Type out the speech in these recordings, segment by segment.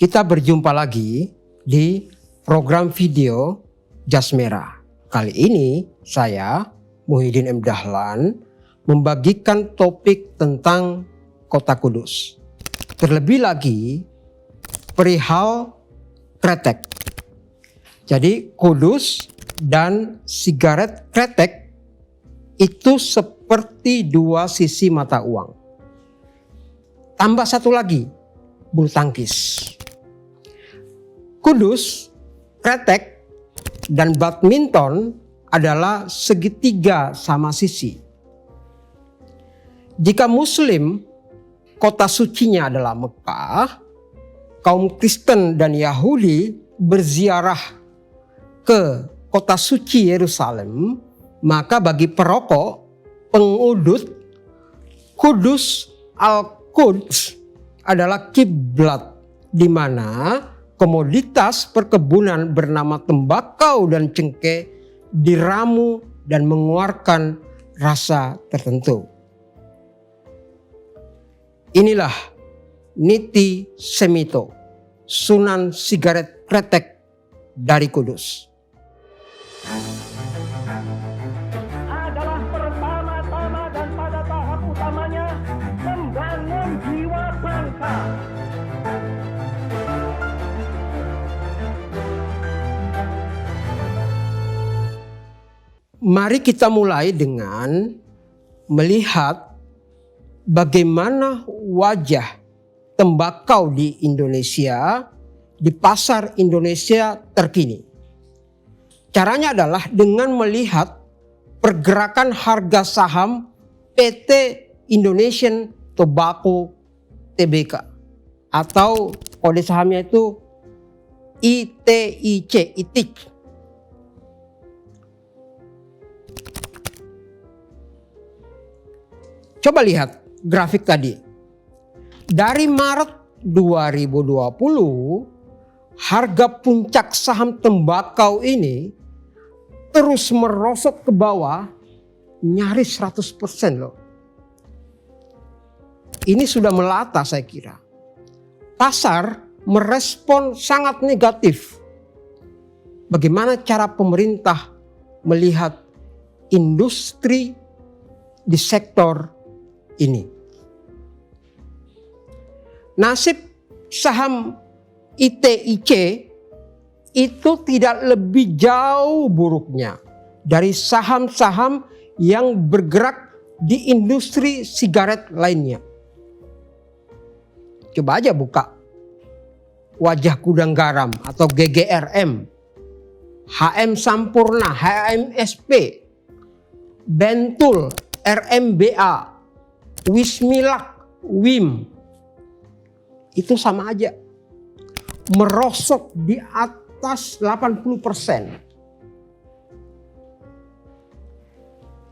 Kita berjumpa lagi di program video Jas Merah. Kali ini saya, Muhyiddin M. Dahlan, membagikan topik tentang Kota Kudus. Terlebih lagi perihal kretek. Jadi Kudus dan sigaret kretek itu seperti dua sisi mata uang. Tambah satu lagi, bulu tangkis. Kudus, kretek, dan badminton adalah segitiga sama sisi. Jika Muslim, kota sucinya adalah Mekah, kaum Kristen dan Yahudi berziarah ke kota suci Yerusalem, maka bagi perokok, pengudut, Kudus Al-Quds adalah kiblat di mana komoditas perkebunan bernama tembakau dan cengkeh diramu dan mengeluarkan rasa tertentu. Inilah Niti Semito, Sunan sigaret kretek dari Kudus. Adalah pertama-tama dan pada tahap utamanya membangun jiwa bangsa. Mari kita mulai dengan melihat bagaimana wajah tembakau di Indonesia, di pasar Indonesia terkini. Caranya adalah dengan melihat pergerakan harga saham PT Indonesian Tobacco Tbk atau kode sahamnya itu ITIC. Coba lihat grafik tadi. Dari Maret 2020, harga puncak saham tembakau ini terus merosot ke bawah nyaris 100% loh. Ini sudah melata saya kira. Pasar merespon sangat negatif. Bagaimana cara pemerintah melihat industri di sektor ini? Nasib saham ITIC itu tidak lebih jauh buruknya dari saham-saham yang bergerak di industri sigaret lainnya. Coba aja buka Wajah Gudang Garam atau GGRM, HM Sampurna, HMSP, Bentul, RMBA, Wismilak, WIM. Itu sama aja. Merosot di atas 80%.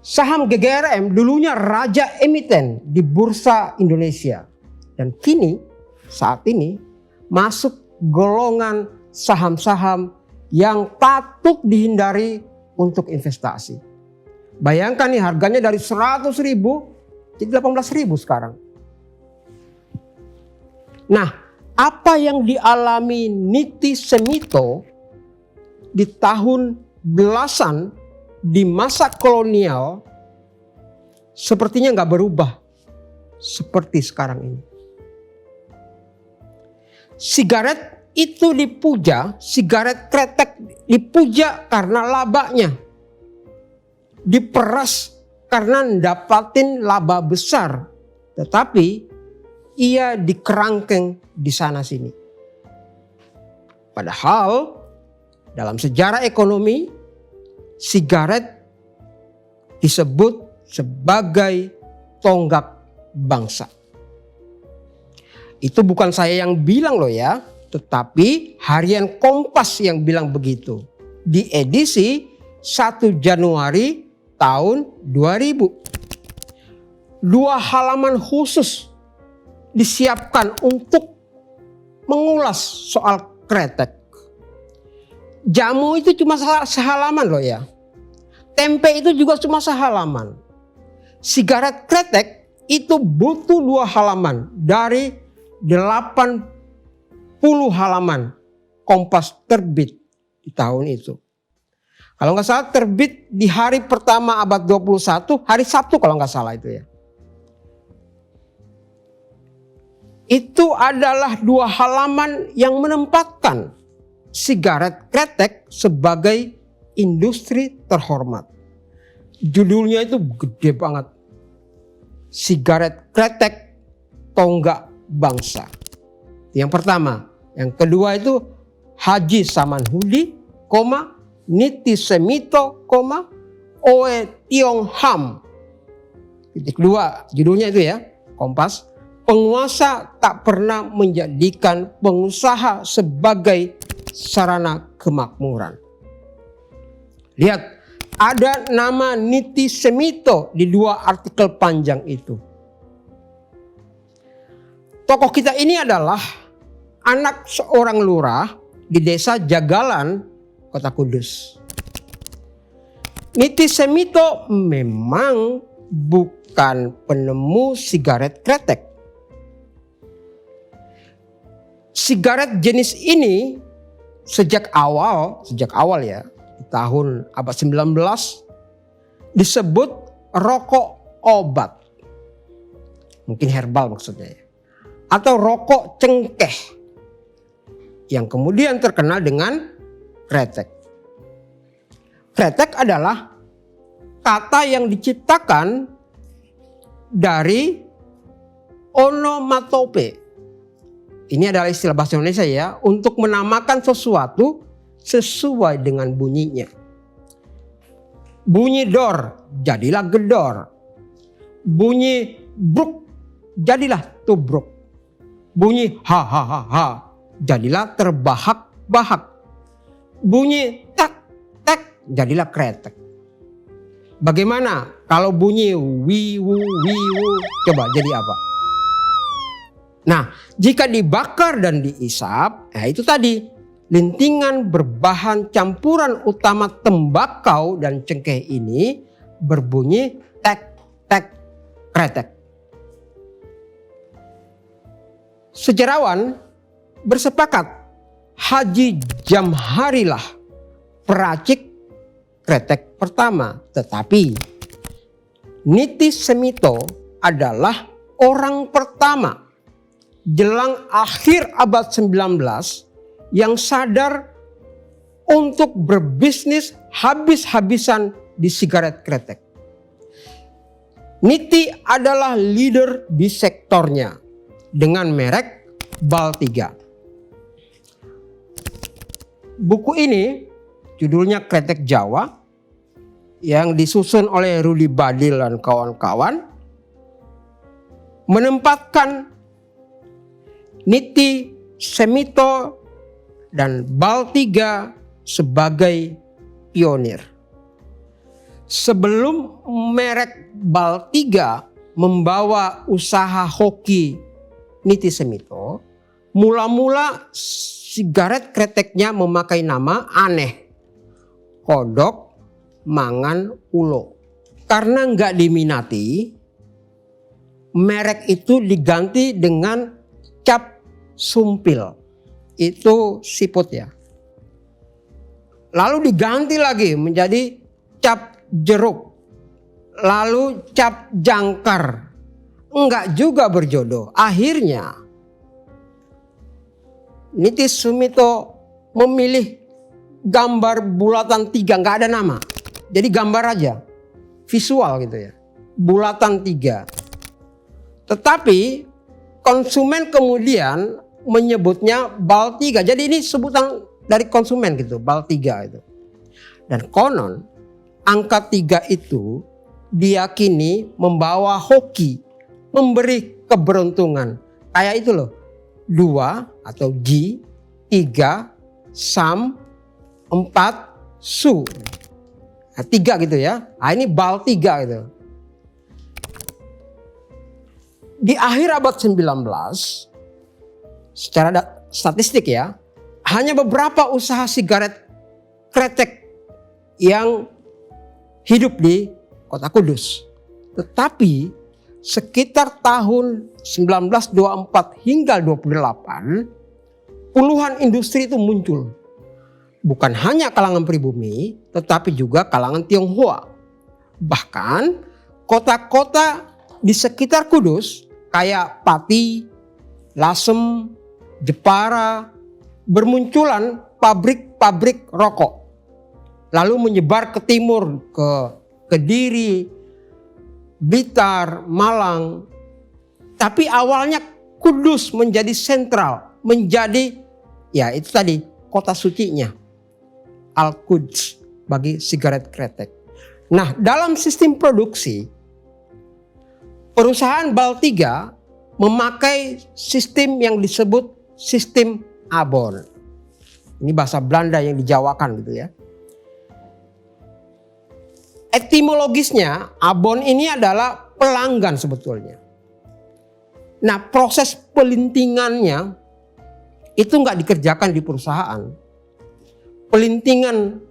Saham GGRM dulunya raja emiten di Bursa Indonesia. Dan kini, saat ini, masuk golongan saham-saham yang patut dihindari untuk investasi. Bayangkan nih harganya dari 100.000 jadi 18.000 sekarang. Nah, apa yang dialami Niti Semito di tahun belasan di masa kolonial sepertinya nggak berubah seperti sekarang ini. Sigaret itu dipuja, sigaret kretek dipuja karena labanya. Diperas karena dapatin laba besar. Tetapi ia dikerangkeng di sana sini. Padahal dalam sejarah ekonomi, sigaret disebut sebagai tonggak bangsa. Itu bukan saya yang bilang loh ya, tetapi harian Kompas yang bilang begitu. Di edisi 1 Januari tahun 2000. 2 halaman khusus disiapkan untuk mengulas soal kretek. Jamu itu cuma sehalaman loh ya. Tempe itu juga cuma sehalaman. Sigaret kretek itu butuh 2 halaman dari 80 halaman Kompas terbit di tahun itu. Kalau nggak salah terbit di hari pertama abad 21, hari Sabtu kalau nggak salah itu ya. Itu adalah 2 halaman yang menempatkan sigaret kretek sebagai industri terhormat. Judulnya itu gede banget. Sigaret kretek tonggak bangsa. Yang pertama. Yang kedua itu Haji Samanhudi, Niti Semito, Oe Tiong Ham. Titik 2 judulnya itu ya, Kompas. Penguasa tak pernah menjadikan pengusaha sebagai sarana kemakmuran. Lihat, ada nama Niti Semito di 2 artikel panjang itu. Tokoh kita ini adalah anak seorang lurah di desa Jagalan, Kota Kudus. Niti Semito memang bukan penemu sigaret kretek. Sigaret jenis ini sejak awal ya, di tahun abad 19 disebut rokok obat. Mungkin herbal maksudnya ya. Atau rokok cengkeh yang kemudian terkenal dengan kretek. Kretek adalah kata yang diciptakan dari onomatope. Ini adalah istilah bahasa Indonesia ya, untuk menamakan sesuatu sesuai dengan bunyinya. Bunyi dor, jadilah gedor. Bunyi bruk, jadilah tubruk. Bunyi ha ha ha ha, jadilah terbahak-bahak. Bunyi tak tak, jadilah kretek. Bagaimana kalau bunyi wiwu wiwu, coba jadi apa? Nah, jika dibakar dan diisap, itu tadi lintingan berbahan campuran utama tembakau dan cengkeh ini berbunyi tek tek kretek. Sejarawan bersepakat Haji Jamharilah peracik kretek pertama, tetapi Niti Semito adalah orang pertama jelang akhir abad 19 yang sadar untuk berbisnis habis-habisan di sigaret kretek. Niti adalah leader di sektornya dengan merek Bal 3. Buku ini judulnya Kretek Jawa yang disusun oleh Rudi Badil dan kawan-kawan menempatkan Niti Semito dan Bal 3 sebagai pionir. Sebelum merek Bal 3 membawa usaha hoki Niti Semito, mula-mula sigaret kreteknya memakai nama aneh, Kodok Mangan Ulo. Karena nggak diminati, merek itu diganti dengan cap sumpil, itu siput ya. Lalu diganti lagi menjadi cap jeruk, lalu cap jangkar. Enggak juga berjodoh. Akhirnya Niti Semito memilih gambar bulatan 3, nggak ada nama. Jadi gambar aja, visual gitu ya, bulatan 3. Tetapi konsumen kemudian menyebutnya Bal 3. Jadi ini sebutan dari konsumen gitu, Bal 3 itu. Dan konon angka 3 itu diyakini membawa hoki, memberi keberuntungan. Kayak itu loh, 2 atau Ji, 3 Sam, 4 Su. Nah, 3 gitu ya. Nah, ini Bal 3 gitu. Di akhir abad 19, secara statistik ya, hanya beberapa usaha sigaret kretek yang hidup di Kota Kudus. Tetapi sekitar tahun 1924 hingga 28, puluhan industri itu muncul. Bukan hanya kalangan pribumi, tetapi juga kalangan Tionghoa. Bahkan kota-kota di sekitar Kudus kayak Pati, Lasem, Jepara, bermunculan pabrik-pabrik rokok. Lalu menyebar ke timur, ke Kediri, Blitar, Malang. Tapi awalnya Kudus menjadi sentral, menjadi ya itu tadi kota sucinya, Al-Quds bagi sigaret kretek. Nah, dalam sistem produksi, perusahaan Baltiga memakai sistem yang disebut sistem abon. Ini bahasa Belanda yang dijawakan gitu ya. Etimologisnya abon ini adalah pelanggan sebetulnya. Nah, proses pelintingannya itu nggak dikerjakan di perusahaan. Pelintingan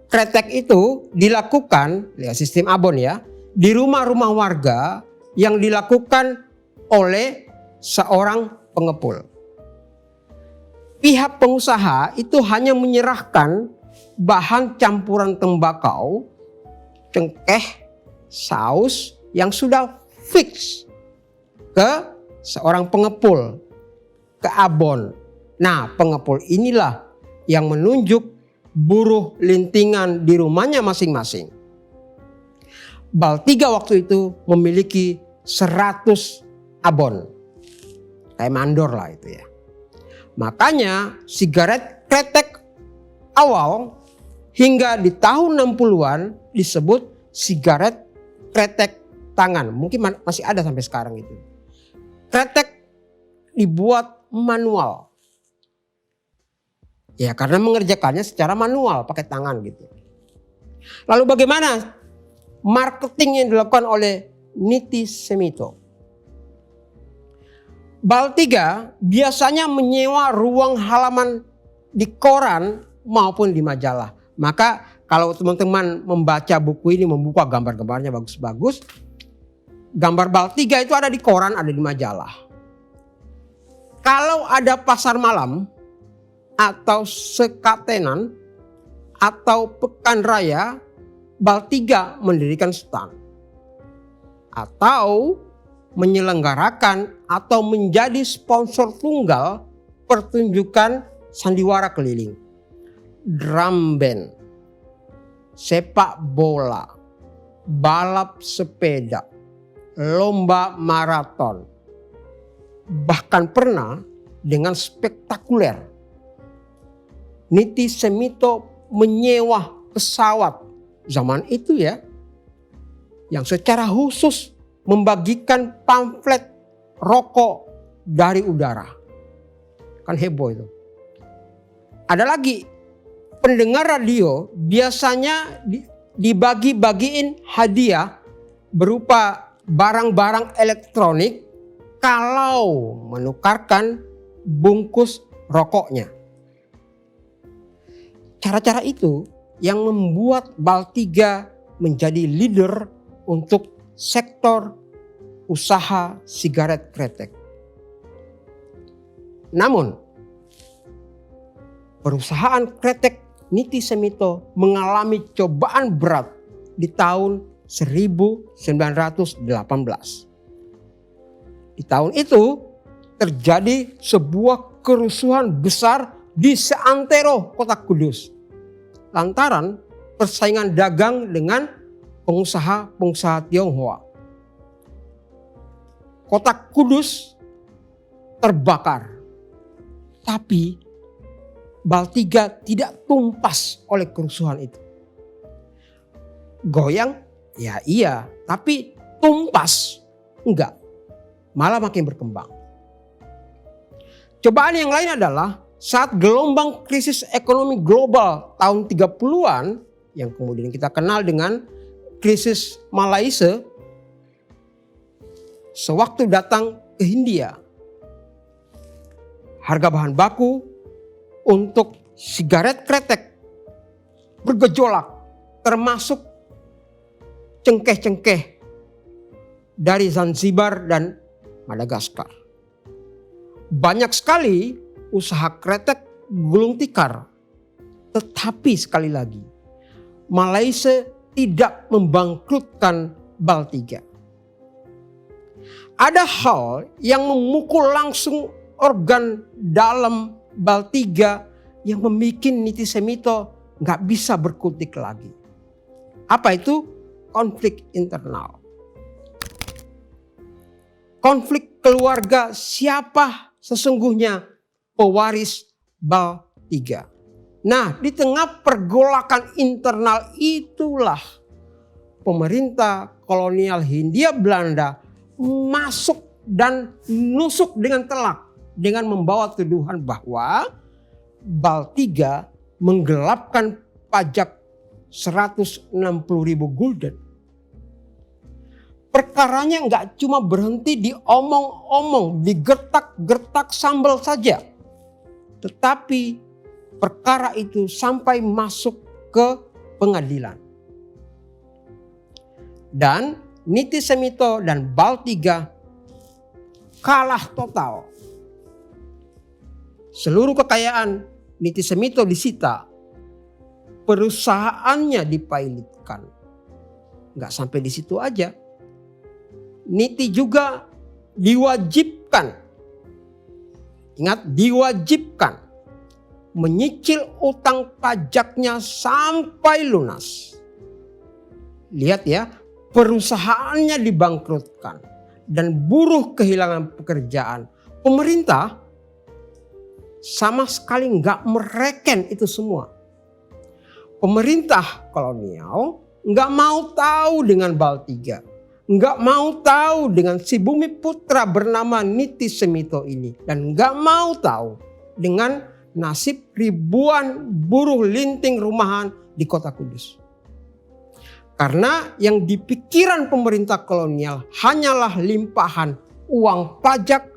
kretek itu dilakukan, ya sistem abon ya, di rumah-rumah warga yang dilakukan oleh seorang pengepul. Pihak pengusaha itu hanya menyerahkan bahan campuran tembakau, cengkeh, saus yang sudah fix ke seorang pengepul, ke abon. Nah, pengepul inilah yang menunjuk buruh lintingan di rumahnya masing-masing. Baltiga waktu itu memiliki 100 abon. Kayak mandor lah itu ya. Makanya sigaret kretek awal hingga di tahun 60-an disebut sigaret kretek tangan. Mungkin masih ada sampai sekarang itu. Kretek dibuat manual. Ya karena mengerjakannya secara manual pakai tangan gitu. Lalu bagaimana marketing yang dilakukan oleh Niti Semito? Baltiga biasanya menyewa ruang halaman di koran maupun di majalah. Maka kalau teman-teman membaca buku ini, membuka gambar-gambarnya bagus-bagus, gambar Baltiga itu ada di koran, ada di majalah. Kalau ada pasar malam atau sekatenan atau pekan raya, Baltiga mendirikan stand. Atau menyelenggarakan atau menjadi sponsor tunggal pertunjukan sandiwara keliling, drum band, sepak bola, balap sepeda, lomba maraton. Bahkan pernah dengan spektakuler, Niti Semito menyewa pesawat zaman itu ya, yang secara khusus membagikan pamflet rokok dari udara. Kan heboh itu. Ada lagi, pendengar radio biasanya dibagi-bagiin hadiah berupa barang-barang elektronik kalau menukarkan bungkus rokoknya. Cara-cara itu yang membuat Baltiga menjadi leader untuk sektor usaha sigaret kretek. Namun, perusahaan kretek Niti Semito mengalami cobaan berat di tahun 1918. Di tahun itu terjadi sebuah kerusuhan besar di seantero kota Kudus. Lantaran persaingan dagang dengan pengusaha-pengusaha Tionghoa. Kota Kudus terbakar. Tapi Baltiga tidak tumpas oleh kerusuhan itu. Goyang? Ya iya. Tapi tumpas? Enggak. Malah makin berkembang. Cobaan yang lain adalah saat gelombang krisis ekonomi global tahun 30-an yang kemudian kita kenal dengan krisis Malaysia, sewaktu datang ke Hindia, harga bahan baku untuk sigaret kretek bergejolak, termasuk cengkeh-cengkeh dari Zanzibar dan Madagaskar. Banyak sekali usaha kretek gulung tikar. Tetapi sekali lagi, Malaysia tidak membangkrutkan BAL 3. Ada hal yang memukul langsung organ dalam BAL 3 yang membuat Niti Semito gak bisa berkutik lagi. Apa itu? Konflik internal. Konflik keluarga, siapa sesungguhnya pewaris BAL 3. Nah, di tengah pergolakan internal itulah pemerintah kolonial Hindia Belanda masuk dan nusuk dengan telak dengan membawa tuduhan bahwa BAL 3 menggelapkan pajak 160.000 gulden. Perkaranya nggak cuma berhenti di omong-omong, digertak-gertak sambal saja. Tetapi perkara itu sampai masuk ke pengadilan. Dan Niti Semito dan BAL 3 kalah total. Seluruh kekayaan Niti Semito disita. Perusahaannya dipailitkan. Nggak sampai di situ aja. Niti juga diwajibkan, ingat diwajibkan, menyicil utang pajaknya sampai lunas. Lihat ya, perusahaannya dibangkrutkan dan buruh kehilangan pekerjaan. Pemerintah sama sekali nggak mereken itu semua. Pemerintah kolonial nggak mau tahu dengan BAL 3. Nggak mau tahu dengan si bumi putra bernama Niti Semito ini. Dan nggak mau tahu dengan nasib ribuan buruh linting rumahan di kota Kudus. Karena yang dipikiran pemerintah kolonial hanyalah limpahan uang pajak,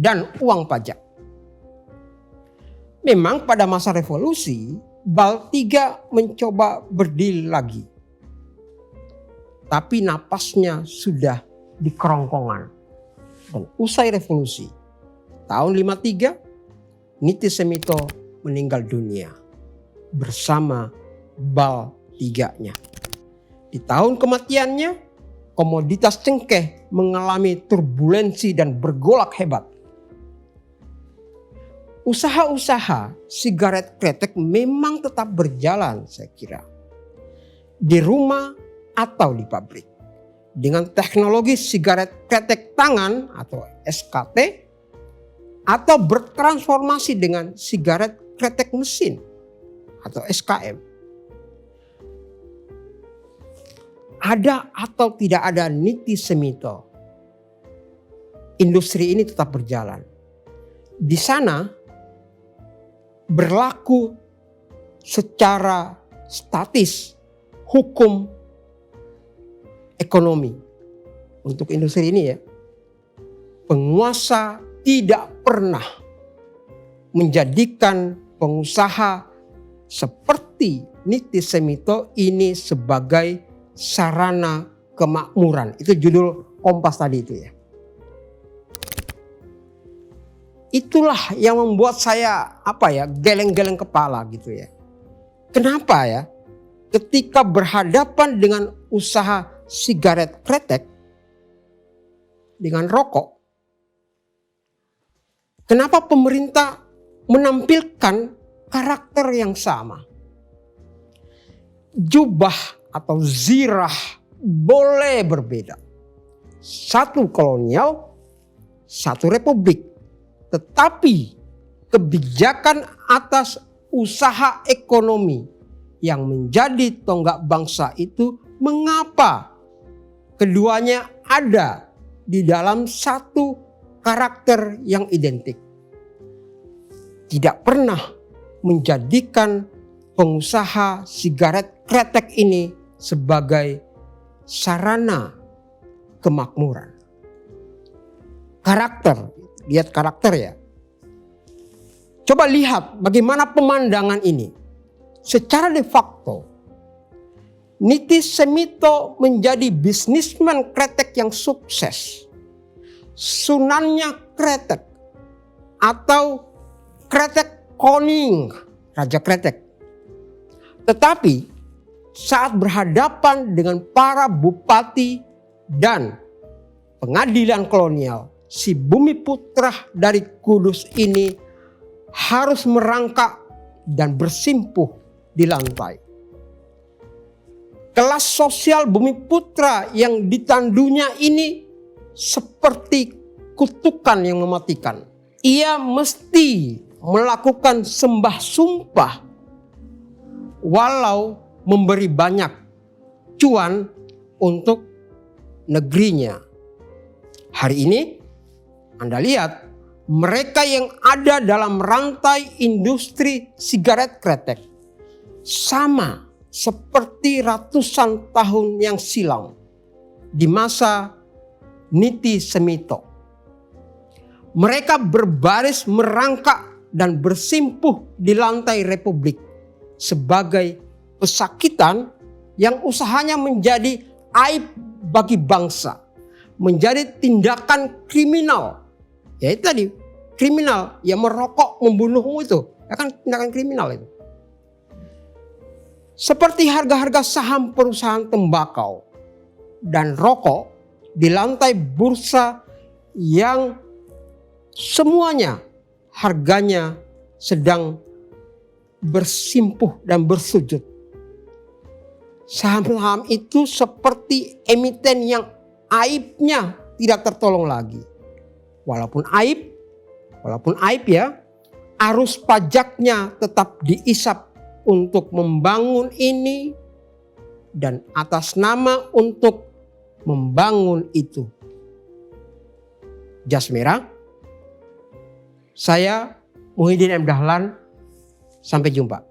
dan uang pajak. Memang pada masa revolusi, BAL 3 mencoba berdiri lagi. Tapi napasnya sudah di kerongkongan. Dan usai revolusi, tahun 53, Niti Semito meninggal dunia bersama BAL 3-nya. Di tahun kematiannya, komoditas cengkeh mengalami turbulensi dan bergolak hebat. Usaha-usaha sigaret kretek memang tetap berjalan, saya kira. Di rumah atau di pabrik. Dengan teknologi sigaret kretek tangan atau SKT. Atau bertransformasi dengan sigaret kretek mesin atau SKM. Ada atau tidak ada Niti Semito, industri ini tetap berjalan. Di sana berlaku secara statis hukum ekonomi untuk industri ini ya. Penguasa tidak pernah menjadikan pengusaha seperti Niti Semito ini sebagai sarana kemakmuran. Itu judul Kompas tadi itu ya. Itulah yang membuat saya geleng-geleng kepala gitu ya. Kenapa ya? Ketika berhadapan dengan usaha sigaret kretek dengan rokok, kenapa pemerintah menampilkan karakter yang sama? Jubah atau zirah boleh berbeda. Satu kolonial, satu republik. Tetapi kebijakan atas usaha ekonomi yang menjadi tonggak bangsa itu mengapa keduanya ada di dalam satu karakter yang identik. Tidak pernah menjadikan pengusaha sigaret kretek ini sebagai sarana kemakmuran. Karakter, lihat karakter ya. Coba lihat bagaimana pemandangan ini. Secara de facto, Niti Semito menjadi bisnismen kretek yang sukses. Sunannya kretek. atau Kretek Koning, Raja Kretek. Tetapi saat berhadapan dengan para bupati dan pengadilan kolonial, si Bumiputra dari Kudus ini harus merangkak dan bersimpuh di lantai. Kelas sosial Bumiputra yang ditandunya ini seperti kutukan yang mematikan. Ia mesti melakukan sembah sumpah walau memberi banyak cuan untuk negerinya. Hari ini Anda lihat mereka yang ada dalam rantai industri sigaret kretek sama seperti ratusan tahun yang silam di masa Niti Semito. Mereka berbaris merangkak dan bersimpuh di lantai Republik sebagai pesakitan yang usahanya menjadi aib bagi bangsa, menjadi tindakan kriminal. Ya itu tadi, kriminal, ya merokok membunuhmu itu, ya kan tindakan kriminal itu. Seperti harga-harga saham perusahaan tembakau dan rokok di lantai bursa yang semuanya harganya sedang bersimpuh dan bersujud. Saham-saham itu seperti emiten yang aibnya tidak tertolong lagi. Walaupun aib ya, arus pajaknya tetap diisap untuk membangun ini dan atas nama untuk membangun itu. Jas Merah, saya Muhyiddin M. Dahlan, sampai jumpa.